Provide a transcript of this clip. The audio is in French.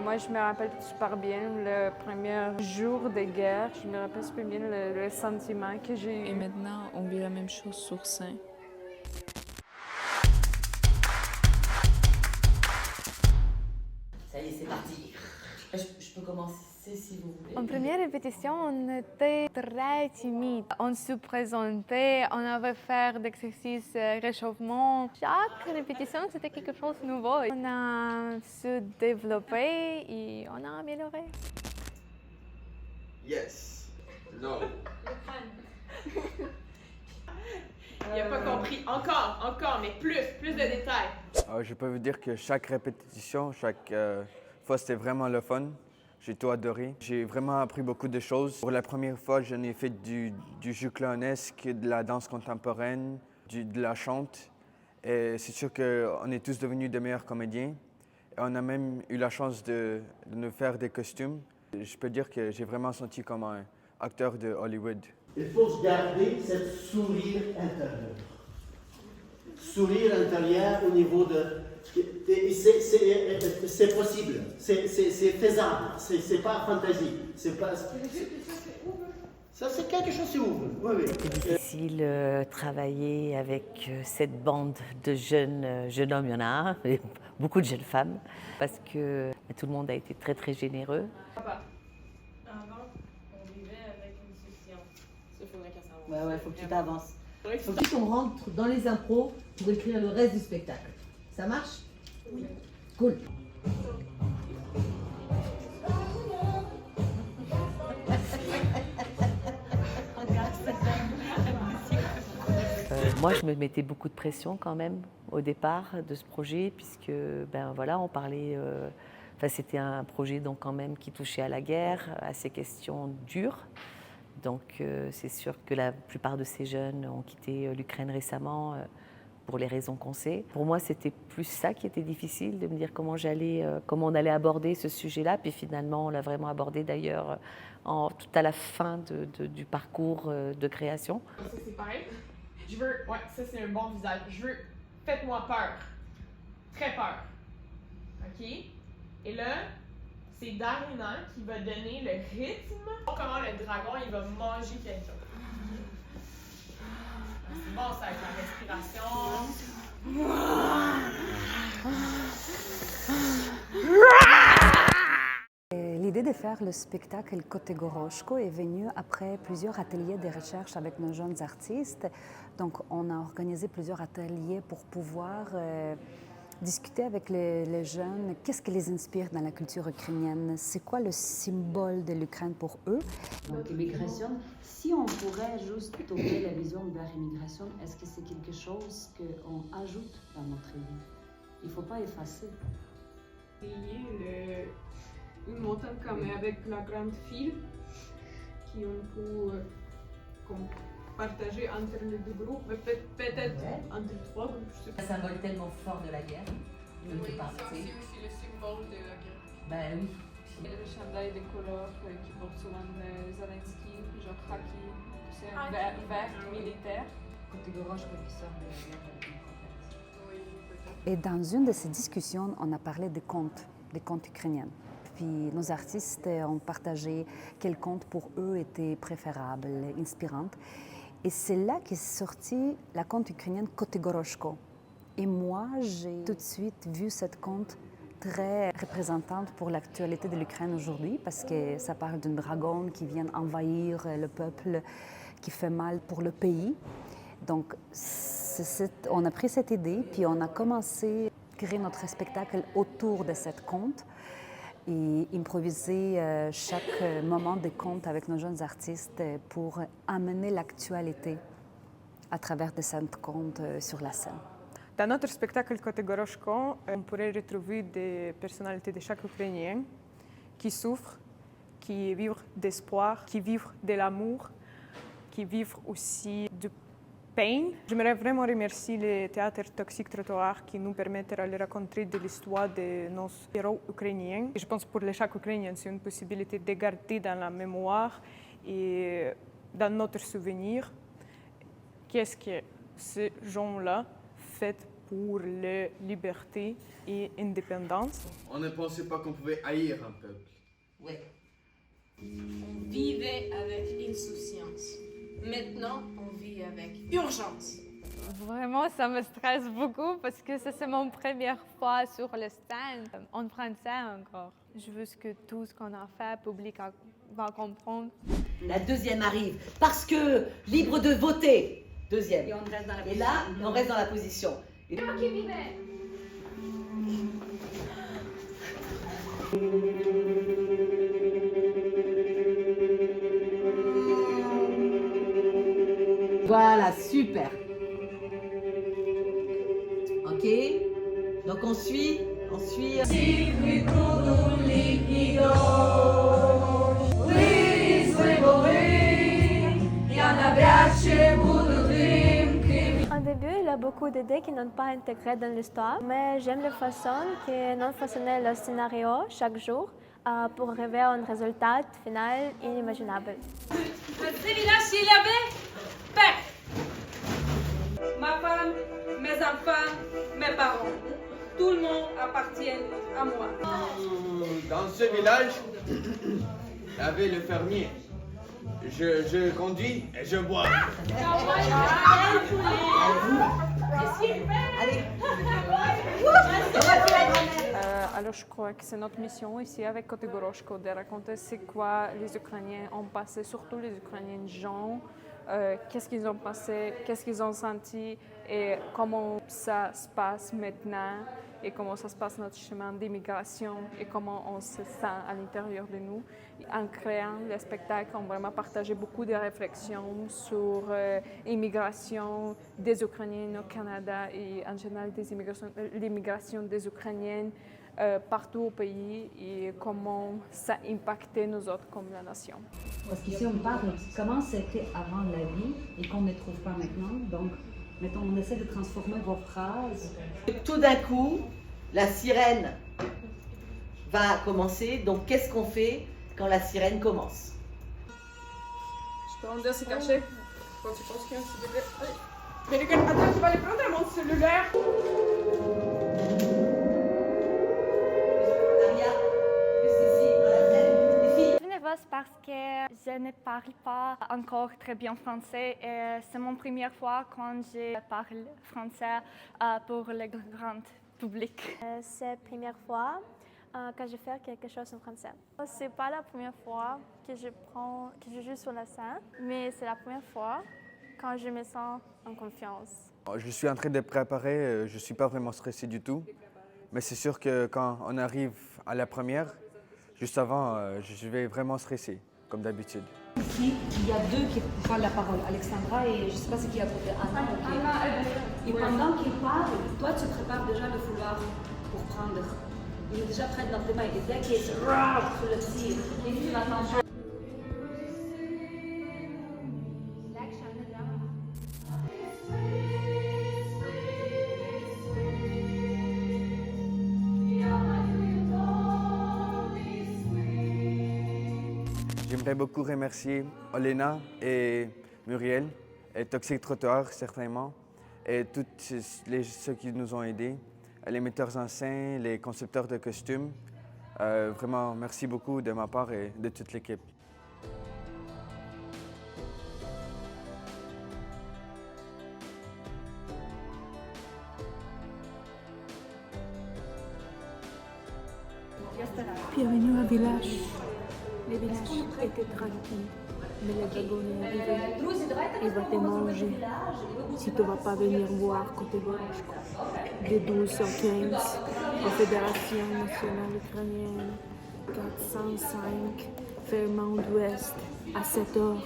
Moi, je me rappelle super bien le premier jour de guerre. Je me rappelle super bien le sentiment que j'ai eu. Et maintenant, on vit la même chose sur scène. Ça y est, c'est parti. Je peux commencer si vous voulez. En première répétition, on était très timide. On se présentait, on avait fait d'exercices réchauffement. Chaque répétition, c'était quelque chose de nouveau. On a se développer et on a amélioré. Yes. No. Il n'a pas compris. Encore, mais plus de détails. Je peux vous dire que chaque répétition, chaque fois, c'était vraiment le fun. J'ai tout adoré. J'ai vraiment appris beaucoup de choses. Pour la première fois, j'en ai fait du jeu clownesque, de la danse contemporaine, de la chante. Et c'est sûr qu'on est tous devenus de meilleurs comédiens. Et on a même eu la chance de nous faire des costumes. Je peux dire que j'ai vraiment senti comme un acteur de Hollywood. Il faut garder ce sourire intérieur. Sourire intérieur au niveau de... C'est possible, c'est faisable, c'est pas fantaisie. C'est pas... Ça, c'est quelque chose qui ouvre. Oui, oui. C'est difficile de travailler avec cette bande de jeunes hommes, il y en a, et beaucoup de jeunes femmes, parce que tout le monde a été très généreux. Papa, avant, on vivait avec une suspicion. Ça, faudrait qu'elle s'en Ouais, faut que tu t'avances. Il faut qu'on rentre dans les impros pour écrire le reste du spectacle. Ça marche? Oui. Cool. Moi, je me mettais beaucoup de pression quand même au départ de ce projet, puisque on parlait. C'était un projet donc quand même qui touchait à la guerre, à ces questions dures. Donc c'est sûr que la plupart de ces jeunes ont quitté l'Ukraine récemment pour les raisons qu'on sait. Pour moi, c'était plus ça qui était difficile, de me dire comment on allait aborder ce sujet-là. Puis finalement, on l'a vraiment abordé d'ailleurs tout à la fin du parcours de création. Ça, c'est pareil. Je veux... Ouais, ça, c'est un bon visage. Je veux... Faites-moi peur. Très peur. OK? Et là, c'est Darina qui va donner le rythme. Comment le dragon, il va manger quelque chose. C'est bon, ça, avec la respiration. L'idée de faire le spectacle Kotegoroshko est venue après plusieurs ateliers de recherche avec nos jeunes artistes. Donc, on a organisé plusieurs ateliers pour pouvoir discuter avec les jeunes. Qu'est-ce qui les inspire dans la culture ukrainienne? C'est quoi le symbole de l'Ukraine pour eux? Donc, immigration, si on pourrait juste tourner la vision vers l'immigration, est-ce que c'est quelque chose qu'on ajoute dans notre vie? Il ne faut pas effacer. Une montagne comme avec la grande file qui on peut partager entre les deux groupes, mais peut-être entre trois groupes. Je sais pas. Un symbole tellement fort de la guerre. Oui, ça c'est aussi le symbole de la guerre. Ben oui. Et le chandail des couleurs qui porte souvent Zelensky, genre khaki, c'est un vert militaire. Kotegoroshko qui sort de la guerre avec une conférence. Oui, peut-être. Et dans une de ces discussions, on a parlé des contes ukrainiens. Puis nos artistes ont partagé quel conte pour eux était préférable, inspirant. Et c'est là qu'est sorti la conte ukrainienne Kotegoroshko. Et moi, j'ai tout de suite vu cette conte très représentante pour l'actualité de l'Ukraine aujourd'hui, parce que ça parle d'un dragon qui vient envahir le peuple, qui fait mal pour le pays. Donc, on a pris cette idée, puis on a commencé à créer notre spectacle autour de cette conte et improviser chaque moment de conte avec nos jeunes artistes pour amener l'actualité à travers de ces contes sur la scène. Dans notre spectacle Kotegoroshko, on pourrait retrouver des personnalités de chaque Ukrainien qui souffrent, qui vivent d'espoir, qui vivent de l'amour, qui vivent aussi du pain. J'aimerais vraiment remercier le théâtre Toxic Trottoir qui nous permet de raconter de l'histoire de nos héros ukrainiens. Et je pense que pour chaque Ukrainien, c'est une possibilité de garder dans la mémoire et dans notre souvenir qu'est-ce que ces gens-là fait pour la liberté et l'indépendance. On ne pensait pas qu'on pouvait haïr un peuple. Ouais. On vivait avec insouciance. Maintenant, on vit avec urgence. Vraiment, ça me stresse beaucoup parce que ça, c'est mon première fois sur le stand, en français encore. Je veux que tout ce qu'on a fait, le public va comprendre. La deuxième arrive, parce que libre de voter. Deuxième. Et on reste dans la Et là, on reste dans la position. Et... Voilà, super. Ok. Donc on suit. Au début, il y a beaucoup d'idées qui n'ont pas intégré dans l'histoire, mais j'aime la façon que nous faisons le scénario chaque jour pour arriver à un résultat final inimaginable. Dans ce village, il y avait paix. Ma femme, mes enfants, mes parents. Tout le monde appartient à moi. Dans ce village, il y avait le fermier. Je conduis et je bois. Alors je crois que c'est notre mission ici avec Koty Goroshko de raconter c'est quoi les Ukrainiens ont passé, surtout les Ukrainiens jeunes, qu'est-ce qu'ils ont passé, qu'est-ce qu'ils ont senti et comment ça se passe maintenant et comment ça se passe notre chemin d'immigration et comment on se sent à l'intérieur de nous. En créant le spectacle, on a vraiment partagé beaucoup de réflexions sur l'immigration des Ukrainiens au Canada et en général l'immigration des Ukrainiennes partout au pays et comment ça impactait nous autres comme la nation. Parce qu'ici, on parle comment c'était avant la vie et qu'on ne trouve pas maintenant. Donc, mettons, on essaie de transformer vos phrases. Tout d'un coup, la sirène va commencer. Donc, qu'est-ce qu'on fait quand la sirène commence? Je peux en dire c'est caché. Quand tu penses qu'il y a un petit bébé. Allez. Mais les gars, attends, tu vas aller prendre mon cellulaire. Je suis nerveuse parce que je ne parle pas encore très bien français et c'est mon première fois quand je parle français pour le grand public. C'est la première fois que je fais quelque chose en français. C'est pas la première fois que je joue sur la scène, mais c'est la première fois quand je me sens en confiance. Je suis en train de préparer, je ne suis pas vraiment stressé du tout. Mais c'est sûr que quand on arrive à la première, juste avant, je vais vraiment stresser, comme d'habitude. Ici, il y a deux qui prennent la parole, Alexandra et je ne sais pas ce qui a posé Anna. Et pendant qu'ils parlent, toi tu prépares déjà le foulard pour prendre. Il est déjà prêt dans tes mains et dès qu'il est sur le tir, et tu l'attends. J'aimerais beaucoup remercier Olena et Muriel, et Toxic Trottoir certainement, et tous ceux qui nous ont aidés, les metteurs en scène, les concepteurs de costumes. Vraiment, merci beaucoup de ma part et de toute l'équipe. Bienvenue au village. Le village était tranquille, mais le dragon est arrivé. Il va te manger si tu ne vas pas venir voir Koty Goroshko. De 12 au 15, Confédération nationale ukrainienne, 405, Fairmount West, à 7 heures.